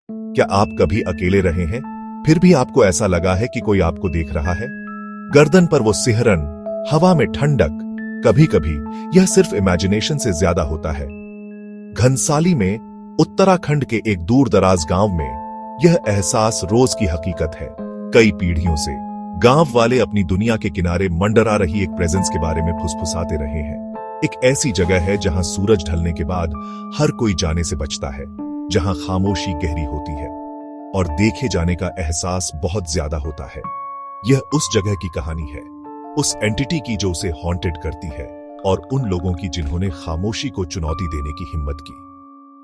क्या आप कभी अकेले रहे हैं, फिर भी आपको ऐसा लगा है कि कोई आपको देख रहा है? गर्दन पर वो सिहरन, हवा में ठंडक, कभी कभी यह सिर्फ इमेजिनेशन से ज्यादा होता है। घनसाली में, उत्तराखंड के एक दूर दराज गांव में यह एहसास रोज की हकीकत है। कई पीढ़ियों से गांव वाले अपनी दुनिया के किनारे मंडरा रही एक प्रेजेंस के बारे में फुसफुसाते रहे हैं। एक ऐसी जगह है जहां सूरज ढलने के बाद हर कोई जाने से बचता है, जहां खामोशी गहरी होती है और देखे जाने का एहसास बहुत ज्यादा होता है। यह उस जगह की कहानी है, उस एंटिटी की जो उसे हॉन्टेड करती है, और उन लोगों की जिन्होंने खामोशी को चुनौती देने की हिम्मत की।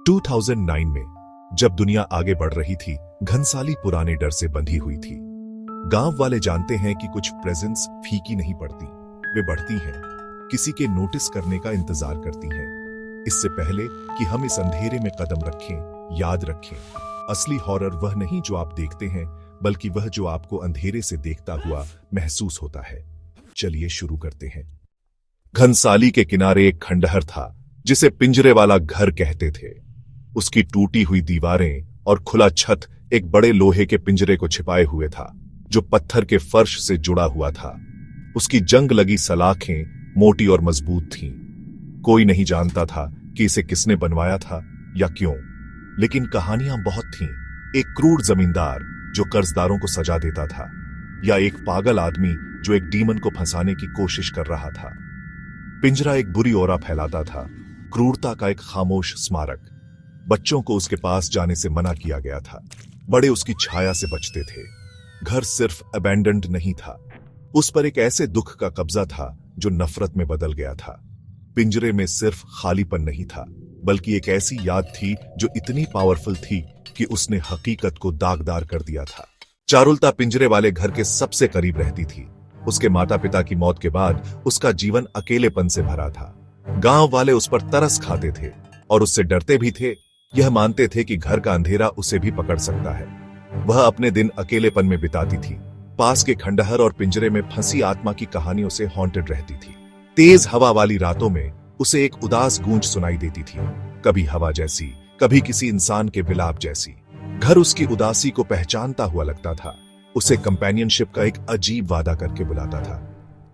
2009 में जब दुनिया आगे बढ़ रही थी, घनसाली पुराने डर से बंधी हुई थी। गांव वाले जानते हैं कि कुछ प्रेजेंस फीकी नहीं पड़ती, वे बढ़ती हैं, किसी के नोटिस करने का इंतजार करती हैं। इससे पहले कि हम इस अंधेरे में कदम रखें, याद रखें, असली हॉरर वह नहीं जो आप देखते हैं, बल्कि वह जो आपको अंधेरे से देखता हुआ महसूस होता है। चलिए शुरू करते हैं। घनसाली के किनारे एक खंडहर था जिसे पिंजरे वाला घर कहते थे। उसकी टूटी हुई दीवारें और खुला छत एक बड़े लोहे के पिंजरे को छिपाए हुए था, जो पत्थर के फर्श से जुड़ा हुआ था। उसकी जंग लगी सलाखें मोटी और मजबूत थीं। कोई नहीं जानता था कि इसे किसने बनवाया था या क्यों, लेकिन कहानियां बहुत थीं। एक क्रूर जमींदार जो कर्जदारों को सजा देता था, या एक पागल आदमी जो एक डीमन को फंसाने की कोशिश कर रहा था। पिंजरा एक बुरी औरा फैलाता था, क्रूरता का एक खामोश स्मारक। बच्चों को उसके पास जाने से मना किया गया था, बड़े उसकी छाया से बचते थे। घर सिर्फ अबैंडन्ड नहीं था, उस पर एक ऐसे दुख का कब्जा था जो नफरत में बदल गया था। पिंजरे में सिर्फ खालीपन नहीं था, बल्कि एक ऐसी याद थी जो इतनी पावरफुल थी कि उसने हकीकत को दागदार कर दिया था। चारुलता पिंजरे वाले घर के सबसे करीब रहती थी। उसके माता पिता की मौत के बाद उसका जीवन अकेलेपन से भरा था। गांव वाले उस पर तरस खाते थे और उससे डरते भी थे। यह मानते थे कि घर का अंधेरा उसे भी पकड़ सकता है। वह अपने दिन अकेलेपन में बिताती थी, पास के खंडहर और पिंजरे में फंसी आत्मा की कहानियों से हॉन्टेड रहती थी। तेज हवा वाली रातों में उसे एक उदास गूंज सुनाई देती थी, कभी हवा जैसी, कभी किसी इंसान के विलाप जैसी। घर उसकी उदासी को पहचानता हुआ लगता था, उसे कंपेनियनशिप का एक अजीब वादा करके बुलाता था।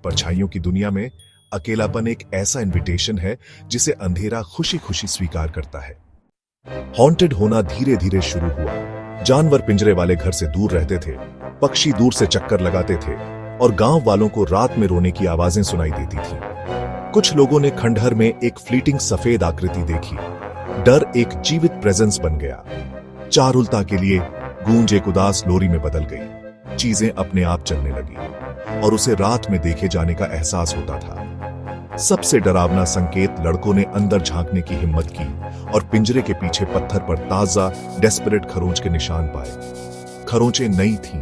परछाइयों की दुनिया में अकेलापन एक ऐसा इनविटेशन है जिसे अंधेरा खुशी खुशी स्वीकार करता है। हॉन्टेड होना धीरे धीरे शुरू हुआ। जानवर पिंजरे वाले घर से दूर रहते थे, पक्षी दूर से चक्कर लगाते थे, और गांव वालों को रात में रोने की आवाजें सुनाई देती थी। कुछ लोगों ने खंडहर में एक फ्लीटिंग सफेद आकृति देखी। डर एक जीवित प्रेजेंस बन गया। चारुलता के लिए गूंज एक उदास लोरी में बदल गई। चीजें अपने आप चलने लगी और उसे रात में देखे जाने का एहसास होता था। सबसे डरावना संकेत, लड़कों ने अंदर झांकने की हिम्मत की और पिंजरे के पीछे पत्थर पर ताजा डेस्परेट खरोंच के निशान पाए। खरोंचें नई थीं,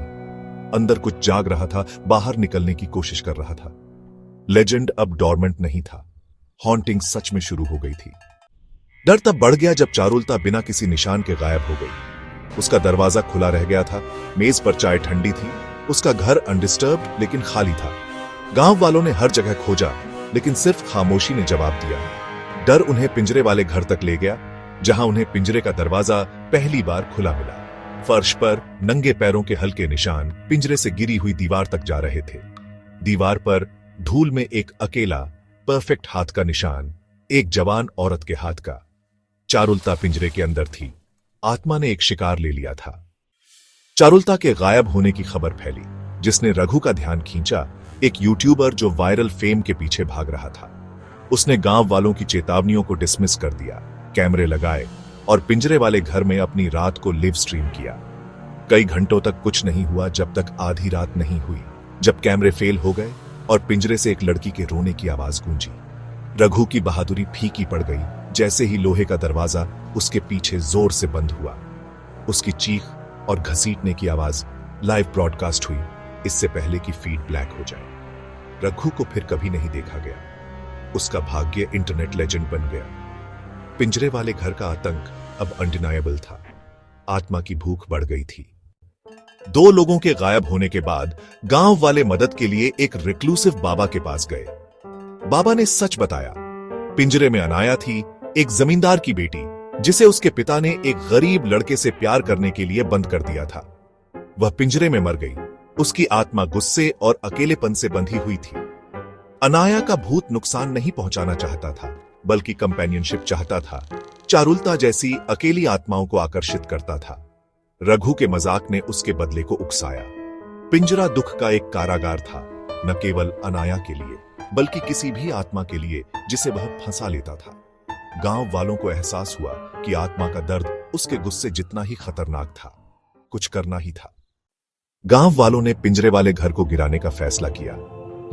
अंदर कुछ जाग रहा था, बाहर निकलने की कोशिश कर रहा था। लेजेंड अब डॉर्मेंट नहीं था, हॉन्टिंग सच में शुरू हो गई थी। डर तब बढ़ गया जब चारुलता बिना किसी निशान के गायब हो गई। उसका दरवाजा खुला रह गया था, मेज पर चाय ठंडी थी, उसका घर अनडिस्टर्ब्ड लेकिन खाली था। गांव वालों ने हर जगह खोजा, लेकिन सिर्फ खामोशी ने जवाब दिया। डर उन्हें पिंजरे वाले घर तक ले गया, जहां उन्हें पिंजरे का दरवाजा पहली बार खुला मिला। फर्श पर नंगे पैरों के हल्के निशान पिंजरे से गिरी हुई दीवार तक जा रहे थे। दीवार पर धूल में एक अकेला परफेक्ट हाथ का निशान, एक जवान औरत के हाथ का। चारुलता पिंजरे के अंदर थी, आत्मा ने एक शिकार ले लिया था। चारुलता के गायब होने की खबर फैली, जिसने रघु का ध्यान खींचा, एक यूट्यूबर जो वायरल फेम के पीछे भाग रहा था। उसने गांव वालों की चेतावनियों को डिसमिस कर दिया, कैमरे लगाए और पिंजरे वाले घर में अपनी रात को लिव स्ट्रीम किया। कई घंटों तक कुछ नहीं हुआ, जब तक आधी रात नहीं हुई, जब कैमरे फेल हो गए और पिंजरे से एक लड़की के रोने की आवाज गूंजी। रघु की बहादुरी फीकी पड़ गई जैसे ही लोहे का दरवाजा उसके पीछे जोर से बंद हुआ। उसकी चीख और घसीटने की आवाज लाइव ब्रॉडकास्ट हुई, इससे पहले कि फीड ब्लैक हो जाए। रघु को फिर कभी नहीं देखा गया। उसका भाग्य इंटरनेट लेजेंड बन गया। पिंजरे वाले घर का आतंक अब अनडिनायबल था। आत्मा की भूख बढ़ गई थी। 2 लोगों के गायब होने के बाद गांव वाले मदद के लिए एक रिक्लूसिव बाबा के पास गए। बाबा ने सच बताया। पिंजरे में अनाया थी, एक जमींदार की बेटी, जिसे उसके पिता ने एक गरीब लड़के से प्यार करने के लिए बंद कर दिया था। वह पिंजरे में मर गई। उसकी आत्मा गुस्से और अकेलेपन से बंधी हुई थी। अनाया का भूत नुकसान नहीं पहुंचाना चाहता था, बल्कि कंपेनियनशिप चाहता था। चारुलता जैसी अकेली आत्माओं को आकर्षित करता था। रघु के मजाक ने उसके बदले को उकसाया। पिंजरा दुख का एक कारागार था, न केवल अनाया के लिए, बल्कि किसी भी आत्मा के लिए जिसे वह फंसा लेता था। गांव वालों को एहसास हुआ कि आत्मा का दर्द उसके गुस्से जितना ही खतरनाक था। कुछ करना ही था। गांव वालों ने पिंजरे वाले घर को गिराने का फैसला किया,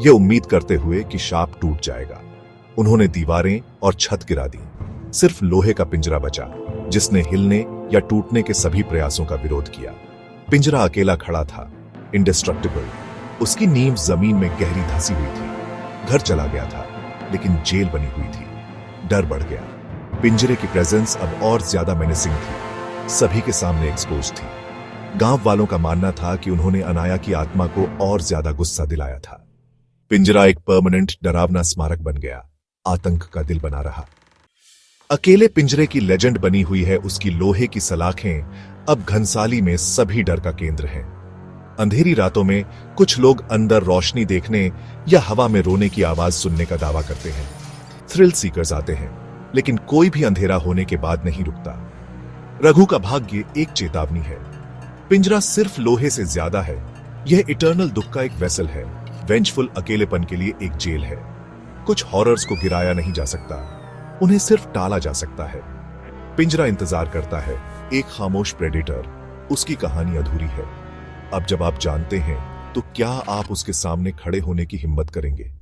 यह उम्मीद करते हुए कि शाप टूट जाएगा। उन्होंने दीवारें और छत गिरा दी। सिर्फ लोहे का पिंजरा बचा, जिसने हिलने या टूटने के सभी प्रयासों का विरोध किया। पिंजरा अकेला खड़ा था, इंडिस्ट्रक्टिबल। उसकी नींव जमीन में गहरी धंसी हुई थी। घर चला गया था, लेकिन जेल बनी हुई थी। डर बढ़ गया। पिंजरे की प्रेजेंस अब और ज्यादा मेनेसिंग थी, सभी के सामने एक्सपोज थी। गांव वालों का मानना था कि उन्होंने अनाया की आत्मा को और ज्यादा गुस्सा दिलाया था। पिंजरा एक परमानेंट डरावना स्मारक बन गया, आतंक का दिल बना रहा। अकेले पिंजरे की लेजेंड बनी हुई है। उसकी लोहे की सलाखें अब घनसाली में सभी डर का केंद्र हैं। अंधेरी रातों में कुछ लोग अंदर रोशनी देखने या हवा में रोने की आवाज सुनने का दावा करते हैं। थ्रिल सीकर्स आते हैं, लेकिन कोई भी अंधेरा होने के बाद नहीं रुकता। रघु का भाग्य एक चेतावनी है। पिंजरा सिर्फ लोहे से ज्यादा है। यह इटर्नल दुख का एक वेसल है, वेंचफुल अकेलेपन के लिए एक जेल है। कुछ हॉरर्स को गिराया नहीं जा सकता, उन्हें सिर्फ टाला जा सकता है। पिंजरा इंतजार करता है, एक खामोश प्रेडेटर। उसकी कहानी अधूरी है। अब जब आप जानते हैं, तो क्या आप उसके सामने खड़े होने की हिम्मत करेंगे?